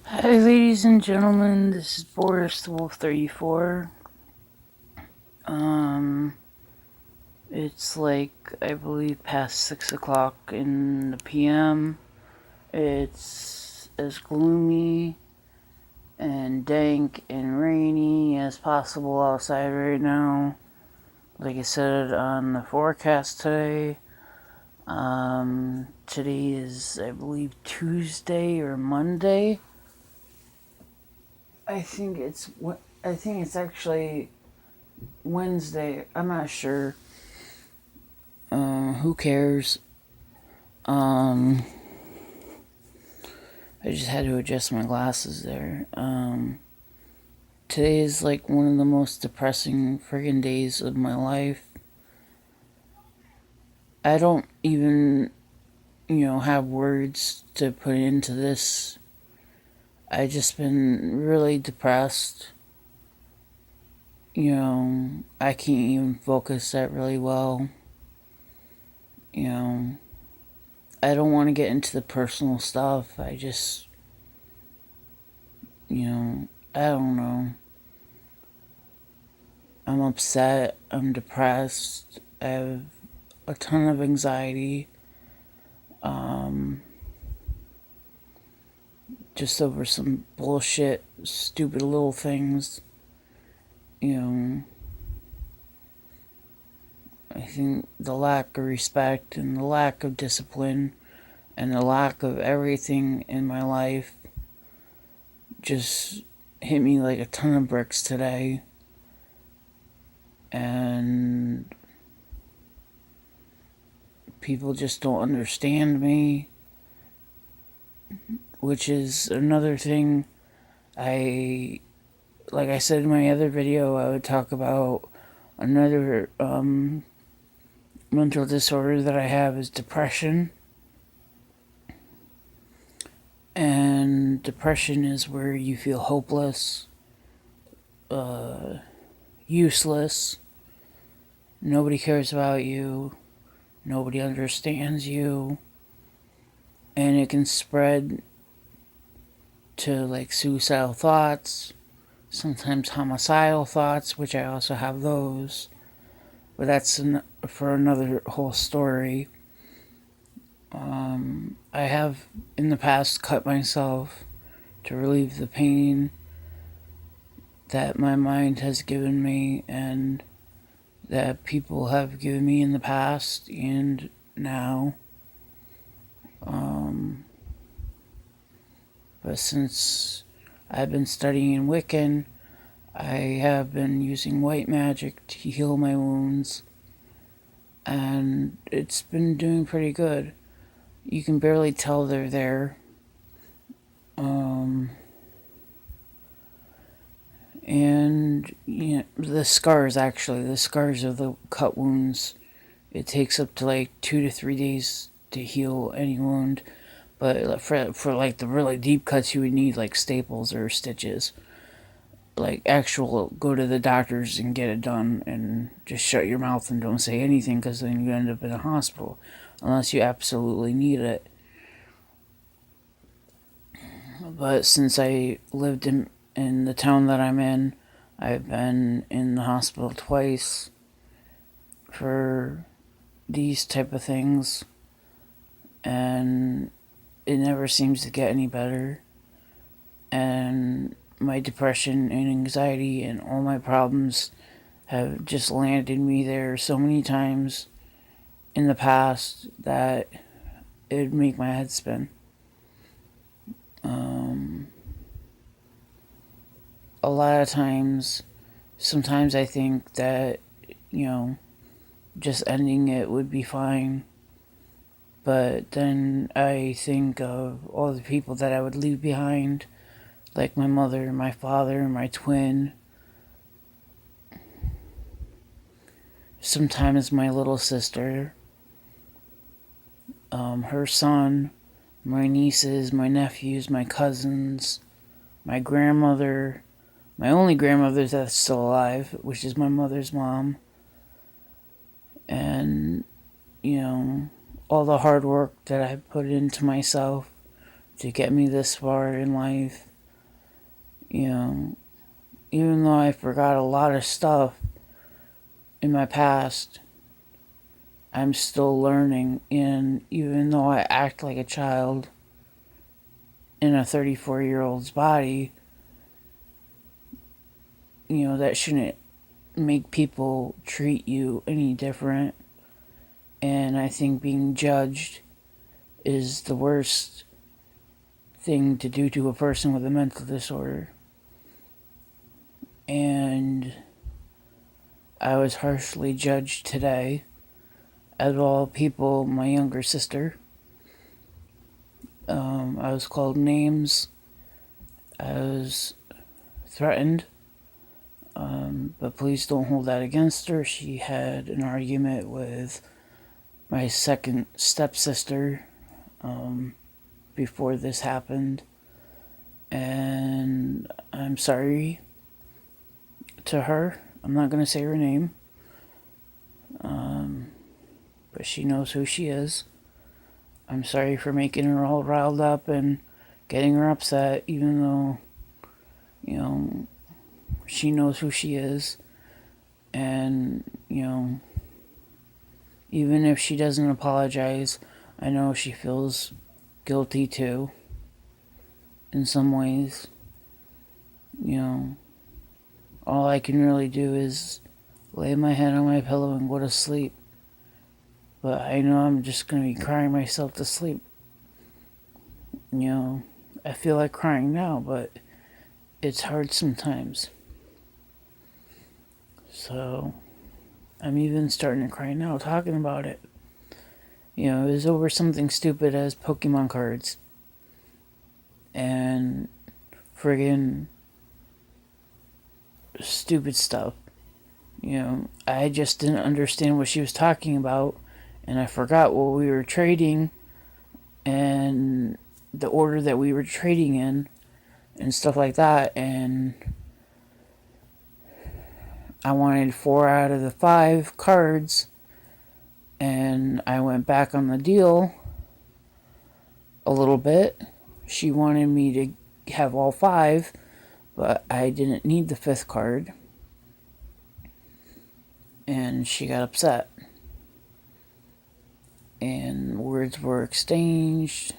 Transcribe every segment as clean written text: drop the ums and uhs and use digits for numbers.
Hi, ladies and gentlemen. This is Boris the Wolf 34. Um, it's like, I believe, past 6 o'clock in the PM. It's as gloomy and dank and rainy as possible outside right now. Like I said on the forecast today. Today is, I believe, Tuesday or Monday. I think it's actually Wednesday. I'm not sure. Who cares? Um, I just had to adjust my glasses there. Today is like one of the most depressing friggin' days of my life. I don't even, have words to put into this. I just been really depressed. I can't even focus that really well. You know, I don't want to get into the personal stuff. I just, I don't know. I'm upset. I'm depressed. I have a ton of anxiety. Um, just over some bullshit, stupid little things. You know, I think the lack of respect and the lack of discipline and the lack of everything in my life just hit me like a ton of bricks today. And people just don't understand me, which is another thing. Like I said in my other video, I would talk about another mental disorder that I have is depression. And depression is where you feel hopeless, useless. Nobody cares about you. Nobody understands you. And it can spread to like suicidal thoughts, sometimes homicidal thoughts, which I also have those. But that's for another whole story. I have in the past cut myself to relieve the pain that my mind has given me and that people have given me in the past and now. Um, but since I've been studying Wiccan, I have been using white magic to heal my wounds, and it's been doing pretty good. You can barely tell they're there. Um, and the scars, the scars of the cut wounds, it takes up to like 2 to 3 days to heal any wound. But for like the really deep cuts, you would need like staples or stitches. Like actual, go to the doctors and get it done, and just shut your mouth and don't say anything, because then you end up in a hospital, unless you absolutely need it. But since I lived in the town that I'm in, I've been in the hospital twice for these type of things, and it never seems to get any better. And my depression and anxiety and all my problems have just landed me there so many times in the past that it'd make my head spin. A lot of times, sometimes I think that, you know, just ending it would be fine. But then I think of all the people that I would leave behind, like my mother, my father, my twin, sometimes my little sister, her son, my nieces, my nephews, my cousins, my grandmother, my only grandmother that's still alive, which is my mother's mom, and, all the hard work that I put into myself to get me this far in life. You know, even though I forgot a lot of stuff in my past, I'm still learning. And even though I act like a child in a 34-year-old's body, that shouldn't make people treat you any different. And I think being judged is the worst thing to do to a person with a mental disorder. And I was harshly judged today. Out of all people, my younger sister. I was called names. I was threatened. But please don't hold that against her. She had an argument with my second stepsister before this happened. And I'm sorry to her. I'm not going to say her name. But she knows who she is. I'm sorry for making her all riled up and getting her upset, even though, she knows who she is. And, even if she doesn't apologize, I know she feels guilty too, in some ways. All I can really do is lay my head on my pillow and go to sleep. But I know I'm just going to be crying myself to sleep. I feel like crying now, but it's hard sometimes. So I'm even starting to cry now talking about it. It was over something stupid as Pokemon cards. And friggin' stupid stuff. I just didn't understand what she was talking about. And I forgot what we were trading and the order that we were trading in and stuff like that. And I wanted 4 out of the 5 cards. And I went back on the deal a little bit. She wanted me to have all 5, but I didn't need the 5th card. And she got upset. And words were exchanged.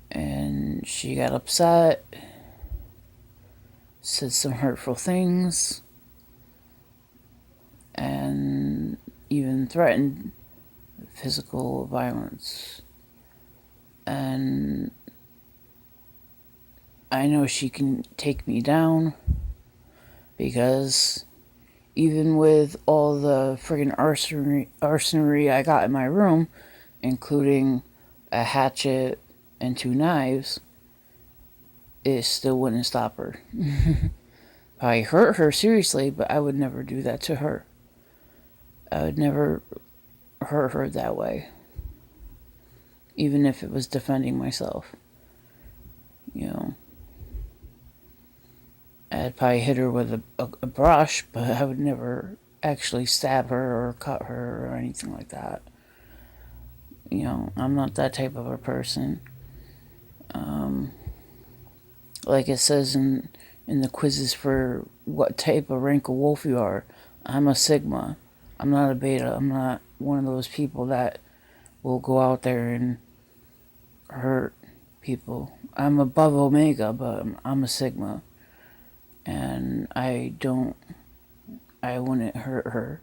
And she got upset. Said some hurtful things. And even threatened physical violence. And I know she can take me down because even with all the friggin' arsonery I got in my room, including a hatchet and 2 knives, it still wouldn't stop her. I hurt her seriously, but I would never do that to her. I would never hurt her that way, even if it was defending myself. I'd probably hit her with a brush, but I would never actually stab her or cut her or anything like that. I'm not that type of a person. Like it says in the quizzes for what type of rank of wolf you are, I'm a Sigma. I'm not a Beta. I'm not one of those people that will go out there and hurt people. I'm above Omega, but I'm a Sigma. And I wouldn't hurt her.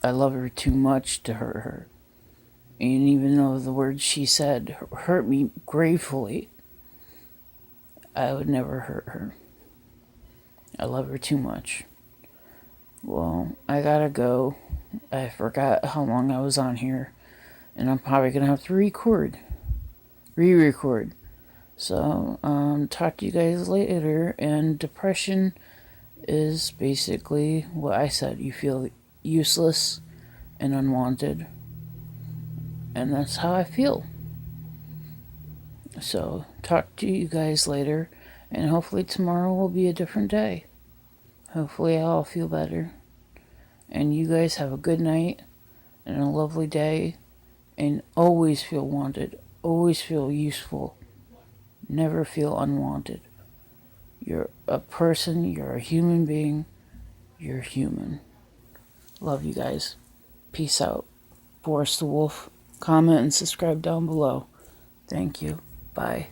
I love her too much to hurt her. And even though the words she said hurt me gravely, I would never hurt her. I love her too much. Well, I gotta go. I forgot how long I was on here. And I'm probably gonna have to re-record. So, talk to you guys later. And depression is basically what I said. You feel useless and unwanted. And that's how I feel. So, talk to you guys later. And hopefully tomorrow will be a different day. Hopefully I'll feel better. And you guys have a good night and a lovely day. And always feel wanted. Always feel useful. Never feel unwanted. You're a person, you're a human being, you're human. Love you guys. Peace out. Boris the Wolf. Comment and subscribe down below. Thank you. Bye.